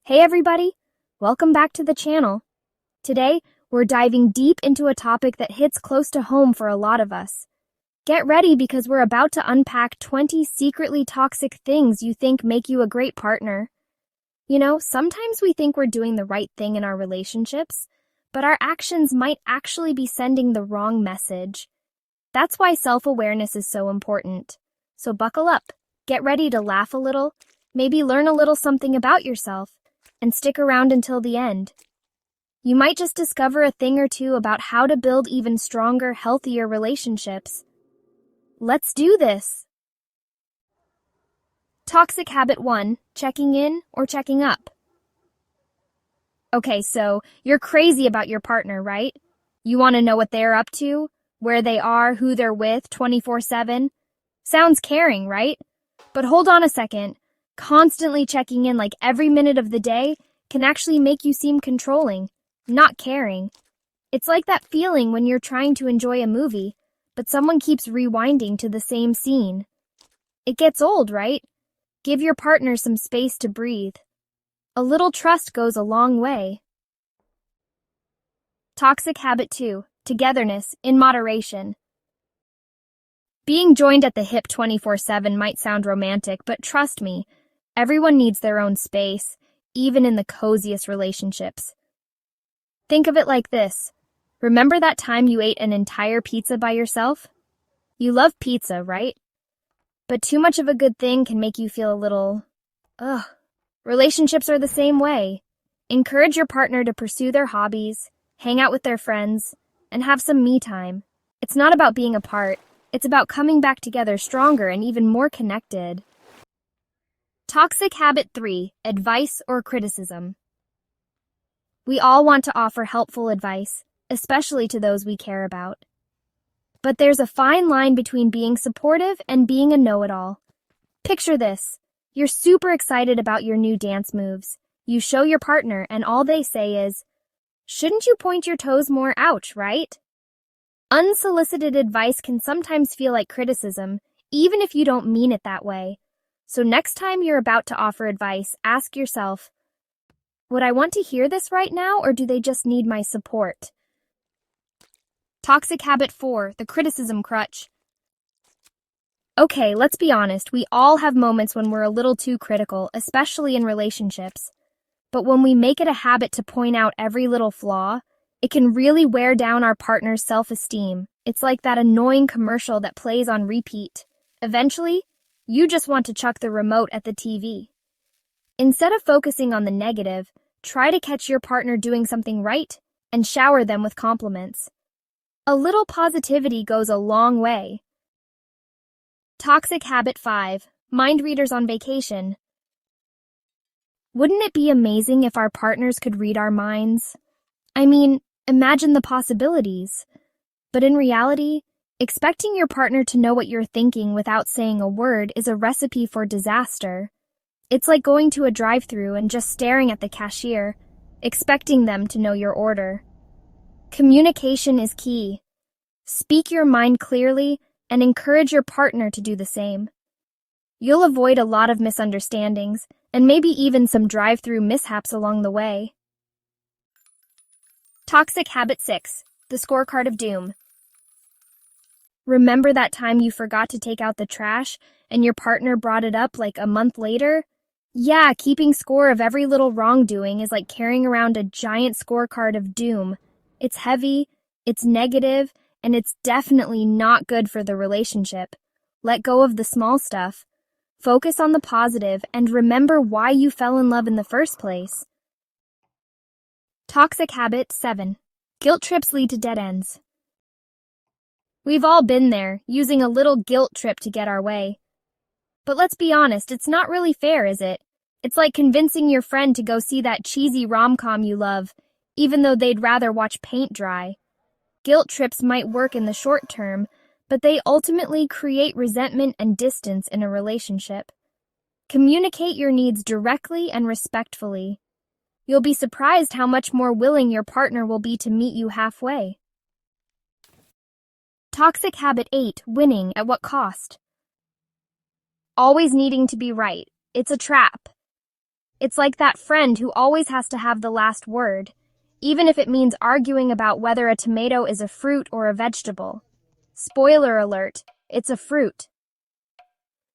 Hey everybody, welcome back to the channel. Today, we're diving deep into a topic that hits close to home for a lot of us. Get ready because we're about to unpack 20 secretly toxic things you think make you a great partner. You know, sometimes we think we're doing the right thing in our relationships, but our actions might actually be sending the wrong message. That's why self-awareness is so important. So buckle up, get ready to laugh a little, maybe learn a little something about yourself, and stick around until the end. You might just discover a thing or two about how to build even stronger, healthier relationships. Let's do this! Toxic habit 1, checking in or checking up. Okay, so you're crazy about your partner, right? You want to know what they're up to, where they are, who they're with 24/7? Sounds caring, right? But hold on a second. Constantly checking in like every minute of the day can actually make you seem controlling, not caring. It's like that feeling when you're trying to enjoy a movie, but someone keeps rewinding to the same scene. It gets old, right? Give your partner some space to breathe. A little trust goes a long way. Toxic habit 2, togetherness in moderation. Being joined at the hip 24/7 might sound romantic, but trust me, everyone needs their own space, even in the coziest relationships. Think of it like this. Remember that time you ate an entire pizza by yourself? You love pizza, right? But too much of a good thing can make you feel a little, ugh. Relationships are the same way. Encourage your partner to pursue their hobbies, hang out with their friends, and have some me time. It's not about being apart. It's about coming back together stronger and even more connected. Toxic habit 3, advice or criticism. We all want to offer helpful advice, especially to those we care about. But there's a fine line between being supportive and being a know-it-all. Picture this. You're super excited about your new dance moves. You show your partner and all they say is, "Shouldn't you point your toes more? Ouch, right?" Unsolicited advice can sometimes feel like criticism, even if you don't mean it that way. So next time you're about to offer advice, ask yourself, would I want to hear this right now, or do they just need my support? Toxic habit 4, the criticism crutch. Okay, let's be honest, we all have moments when we're a little too critical, especially in relationships. But when we make it a habit to point out every little flaw, it can really wear down our partner's self-esteem. It's like that annoying commercial that plays on repeat. Eventually, you just want to chuck the remote at the TV. Instead of focusing on the negative, try to catch your partner doing something right and shower them with compliments. A little positivity goes a long way. Toxic habit 5, mind readers on vacation. Wouldn't it be amazing if our partners could read our minds? I mean, imagine the possibilities. But in reality, expecting your partner to know what you're thinking without saying a word is a recipe for disaster. It's like going to a drive-thru and just staring at the cashier, expecting them to know your order. Communication is key. Speak your mind clearly and encourage your partner to do the same. You'll avoid a lot of misunderstandings and maybe even some drive-thru mishaps along the way. Toxic habit 6, the scorecard of doom. Remember that time you forgot to take out the trash and your partner brought it up like a month later? Yeah, keeping score of every little wrongdoing is like carrying around a giant scorecard of doom. It's heavy, it's negative, and it's definitely not good for the relationship. Let go of the small stuff. Focus on the positive and remember why you fell in love in the first place. Toxic habit 7, guilt trips lead to dead ends. We've all been there, using a little guilt trip to get our way. But let's be honest, it's not really fair, is it? It's like convincing your friend to go see that cheesy rom-com you love, even though they'd rather watch paint dry. Guilt trips might work in the short term, but they ultimately create resentment and distance in a relationship. Communicate your needs directly and respectfully. You'll be surprised how much more willing your partner will be to meet you halfway. Toxic habit 8, winning at what cost? Always needing to be right. It's a trap. It's like that friend who always has to have the last word, even if it means arguing about whether a tomato is a fruit or a vegetable. Spoiler alert, it's a fruit.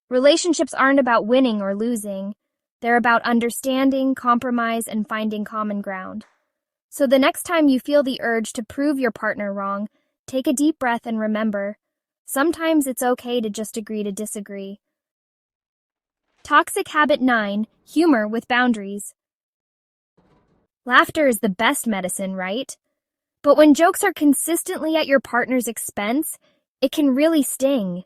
Relationships aren't about winning or losing. They're about understanding, compromise, and finding common ground. So the next time you feel the urge to prove your partner wrong, take a deep breath and remember, sometimes it's okay to just agree to disagree. Toxic habit 9, humor with boundaries. Laughter is the best medicine, right? But when jokes are consistently at your partner's expense, it can really sting.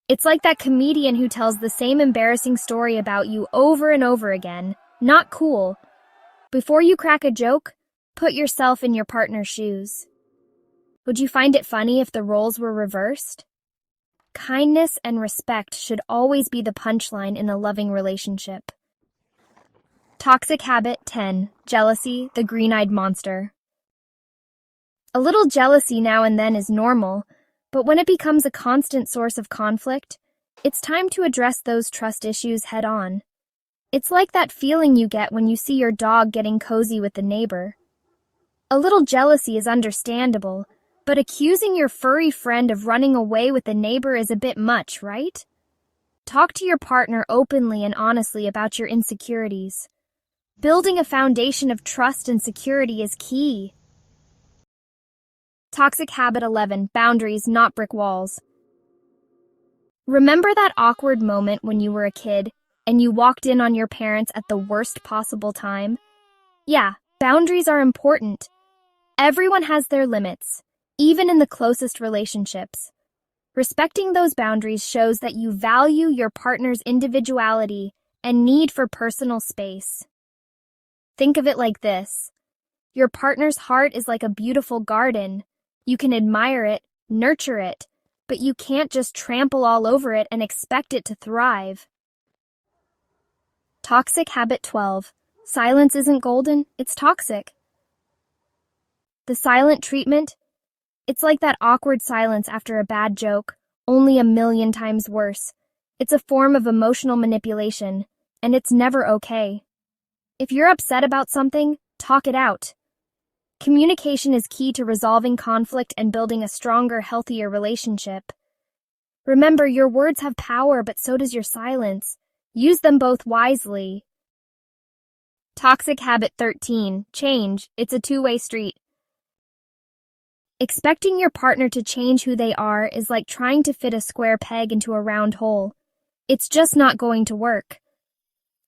It's like that comedian who tells the same embarrassing story about you over and over again. Not cool. Before you crack a joke, put yourself in your partner's shoes. Would you find it funny if the roles were reversed? Kindness and respect should always be the punchline in a loving relationship. Toxic habit 10, jealousy, the green-eyed monster. A little jealousy now and then is normal, but when it becomes a constant source of conflict, it's time to address those trust issues head-on. It's like that feeling you get when you see your dog getting cozy with the neighbor. A little jealousy is understandable, but accusing your furry friend of running away with the neighbor is a bit much, right? Talk to your partner openly and honestly about your insecurities. Building a foundation of trust and security is key. Toxic habit 11, boundaries, not brick walls. Remember that awkward moment when you were a kid and you walked in on your parents at the worst possible time? Yeah, boundaries are important. Everyone has their limits, even in the closest relationships. Respecting those boundaries shows that you value your partner's individuality and need for personal space. Think of it like this. Your partner's heart is like a beautiful garden. You can admire it, nurture it, but you can't just trample all over it and expect it to thrive. Toxic habit 12. Silence isn't golden, it's toxic. The silent treatment? It's like that awkward silence after a bad joke, only a million times worse. It's a form of emotional manipulation, and it's never okay. If you're upset about something, talk it out. Communication is key to resolving conflict and building a stronger, healthier relationship. Remember, your words have power, but so does your silence. Use them both wisely. Toxic habit 13, change. It's a two-way street. Expecting your partner to change who they are is like trying to fit a square peg into a round hole. It's just not going to work.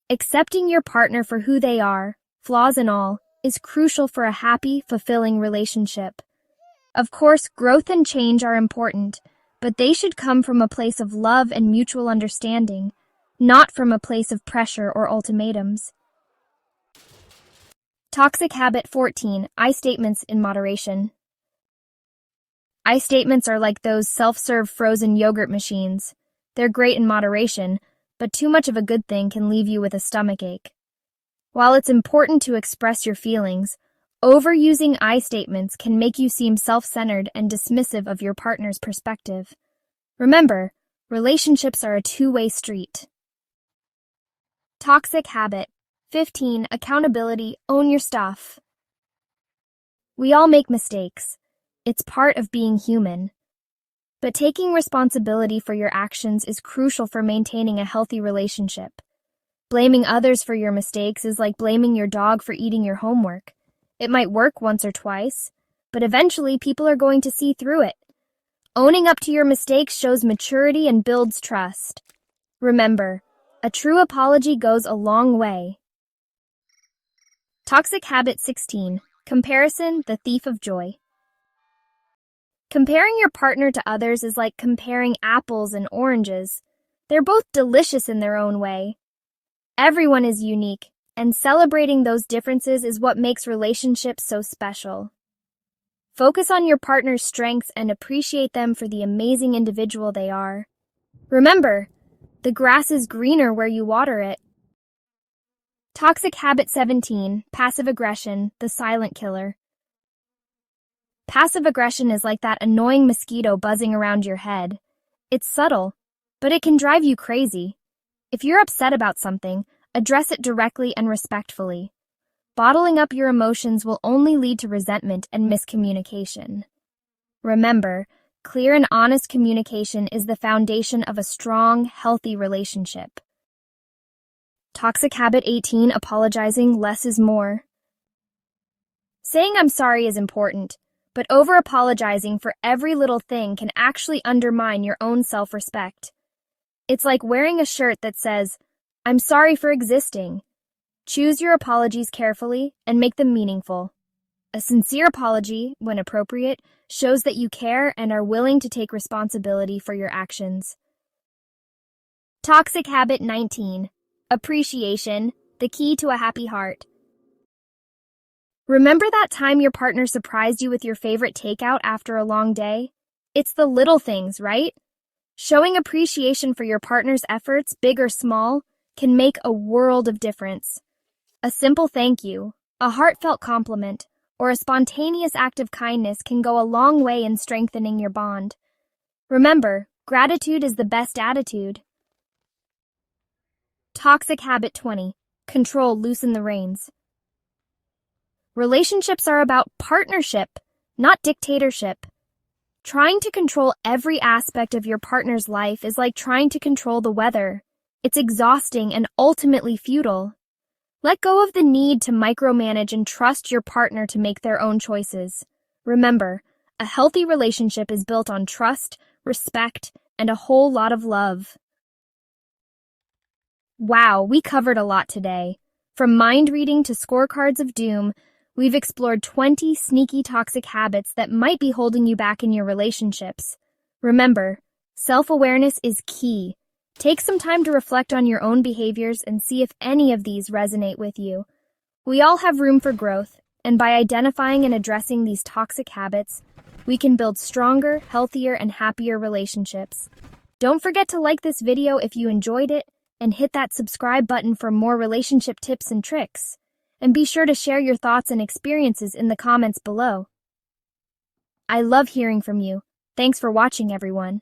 Accepting your partner for who they are, flaws and all, is crucial for a happy, fulfilling relationship. Of course, growth and change are important, but they should come from a place of love and mutual understanding, not from a place of pressure or ultimatums. Toxic habit 14, I statements in moderation. I statements are like those self-serve frozen yogurt machines. They're great in moderation, but too much of a good thing can leave you with a stomachache. While it's important to express your feelings, overusing I statements can make you seem self-centered and dismissive of your partner's perspective. Remember, relationships are a two-way street. Toxic habit 15, accountability, own your stuff. We all make mistakes. It's part of being human. But taking responsibility for your actions is crucial for maintaining a healthy relationship. Blaming others for your mistakes is like blaming your dog for eating your homework. It might work once or twice, but eventually people are going to see through it. Owning up to your mistakes shows maturity and builds trust. Remember, a true apology goes a long way. Toxic habit 16, comparison, the thief of joy. Comparing your partner to others is like comparing apples and oranges. They're both delicious in their own way. Everyone is unique, and celebrating those differences is what makes relationships so special. Focus on your partner's strengths and appreciate them for the amazing individual they are. Remember, the grass is greener where you water it. Toxic habit 17, passive aggression, the silent killer. Passive aggression is like that annoying mosquito buzzing around your head. It's subtle, but it can drive you crazy. If you're upset about something, Address it directly and respectfully. Bottling up your emotions will only lead to resentment and miscommunication. Remember, clear and honest communication is the foundation of a strong, healthy relationship. Toxic habit 18, apologizing less is more. Saying I'm sorry is important, but over-apologizing for every little thing can actually undermine your own self-respect. It's like wearing a shirt that says, I'm sorry for existing. Choose your apologies carefully and make them meaningful. A sincere apology, when appropriate, shows that you care and are willing to take responsibility for your actions. Toxic habit 19. Appreciation, the key to a happy heart. Remember that time your partner surprised you with your favorite takeout after a long day? It's the little things, right? Showing appreciation for your partner's efforts, big or small, can make a world of difference. A simple thank you, a heartfelt compliment, or a spontaneous act of kindness can go a long way in strengthening your bond. Remember, gratitude is the best attitude. Toxic habit 20. Control, loosen the reins. Relationships are about partnership, not dictatorship. Trying to control every aspect of your partner's life is like trying to control the weather. It's exhausting and ultimately futile. Let go of the need to micromanage and trust your partner to make their own choices. Remember, a healthy relationship is built on trust, respect, and a whole lot of love. Wow, we covered a lot today. From mind reading to scorecards of doom, we've explored 20 sneaky toxic habits that might be holding you back in your relationships. Remember, self-awareness is key. Take some time to reflect on your own behaviors and see if any of these resonate with you. We all have room for growth, and by identifying and addressing these toxic habits, we can build stronger, healthier, and happier relationships. Don't forget to like this video if you enjoyed it, and hit that subscribe button for more relationship tips and tricks. And be sure to share your thoughts and experiences in the comments below. I love hearing from you. Thanks for watching, everyone.